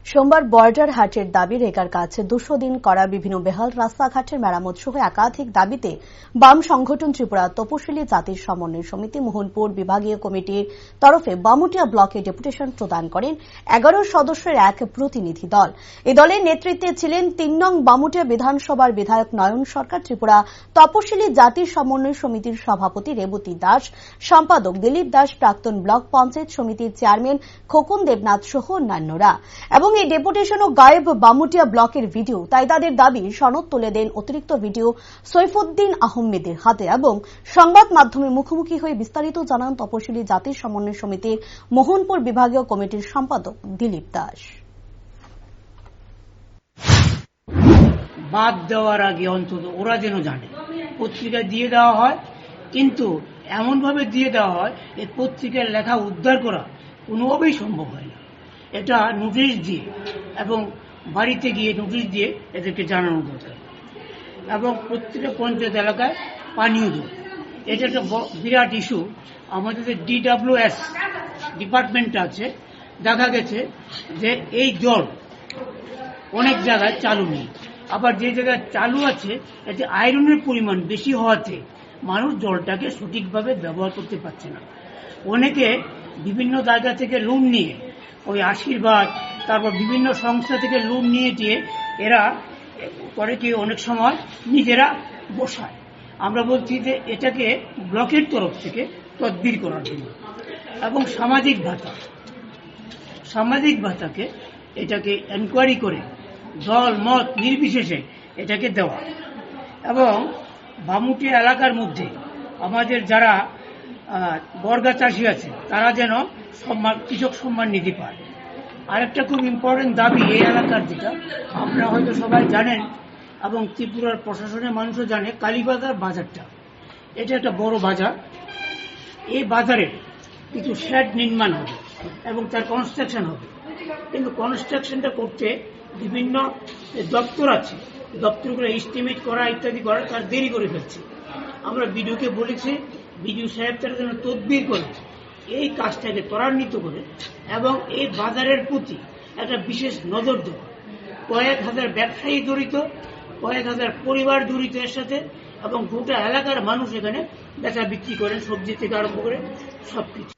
সোমবার বর্ডার হাটের দাবি রেগার কাছে 200 দিন করা বিভিন্ন বেহাল রাস্তাঘাটের মেরামত সহ একাধিক দাবিতে বাম সংগঠন ত্রিপুরা তপশিলি জাতির সমন্বয় সমিতি মোহনপুর বিভাগীয় কমিটির তরফে বামুটিয়া ব্লকে ডেপুটেশন প্রদান করেন 11 সদস্যের এক প্রতিনিধি দল। এই দলের নেতৃত্বে ছিলেন 3 নং বামুটিয়া বিধানসভার বিধায়ক নয়ন সরকার, ত্রিপুরা তপশিলি জাতির সমন্বয় সমিতির সভাপতি রেবতী দাস, সম্পাদক দিলীপ দাস, প্রাক্তন ব্লক পঞ্চায়েত সমিতির চেয়ারম্যান খোকন দেবনাথ সহ অন্যান্যরা। এবং এই ডেপুটেশন ও গায়েব বামুটিয়া ব্লকের ভিডিও, তাই তাদের দাবি সনদ তুলে দেন অতিরিক্ত ভিডিও সৈফুদ্দিন আহমেদের হাতে। এবং সংবাদ মাধ্যমের মুখোমুখি হয়ে বিস্তারিত জানান তপশিলি জাতির সমন্বয় সমিতির মোহনপুর বিভাগীয় কমিটির সম্পাদক দিলীপ দাস। বাদ দেওয়ার আগে অন্তত ওরা যেন জানে, পত্রিকায় দিয়ে দেওয়া হয়, কিন্তু এমনভাবে দিয়ে দেওয়া হয় এই পত্রিকার লেখা উদ্ধার করা কোনোভাবেই সম্ভব হয় না। এটা নোটিশ দিয়ে এবং বাড়িতে গিয়ে নোটিশ দিয়ে এদেরকে জানানো দরকার। এবং প্রত্যেকটা পঞ্চায়েত এলাকায় পানীয় জল, এটা একটা বিরাট ইস্যু। আমাদের যে DWS ডিপার্টমেন্ট আছে, দেখা গেছে যে এই জল অনেক জায়গায় চালু নেই, আবার যে জায়গায় চালু আছে এতে আয়রনের পরিমাণ বেশি হওয়াতে মানুষ জলটাকে সঠিকভাবে ব্যবহার করতে পারছে না। অনেকে বিভিন্ন জায়গা থেকে লোন নিয়ে, ওই আশীর্বাদ, তারপর বিভিন্ন সংস্থা থেকে লোন নিয়ে দিয়ে এরা করে কি অনেক সময় নিজেরা বসায়। আমরা বলছি যে এটাকে ব্লকের তরফ থেকে তদবির করার জন্য। এবং সামাজিক ভাতাকে এটাকে এনকোয়ারি করে দল মত নির্বিশেষে এটাকে দেওয়া। এবং বামুটিয়া এলাকার মধ্যে আমাদের যারা বর্গা চাষি আছে তারা যেন কৃষক সম্মান নিধি পায়। আরেকটা খুব ইম্পর্টেন্ট দাবি এই এলাকার, যেটা আপনারা হয়তো সবাই জানেন এবং ত্রিপুরার প্রশাসনের মানুষও জানে, কালীবাজার বাজারটা, এটা একটা বড় বাজার। এই বাজারে কিছু শেড নির্মাণ হবে এবং তার কনস্ট্রাকশন হবে, কিন্তু কনস্ট্রাকশনটা করতে বিভিন্ন দপ্তর আছে, দপ্তরগুলো এস্টিমেট করা ইত্যাদি করা তার দেরি করে ফেলছে। আমরা বিডিওকে বলেছি, বিডিও সাহেব তারা যেন তদবির করে এই কাজটাকে ত্বরান্বিত করে এবং এই বাজারের প্রতি একটা বিশেষ নজর দেওয়া। কয়েক হাজার ব্যবসায়ী জড়িত, কয়েক হাজার পরিবার জড়িত এর সাথে, এবং গোটা এলাকার মানুষ এখানে বেচা বিক্রি করেন, সবজি থেকে আরম্ভ করে সবকিছু।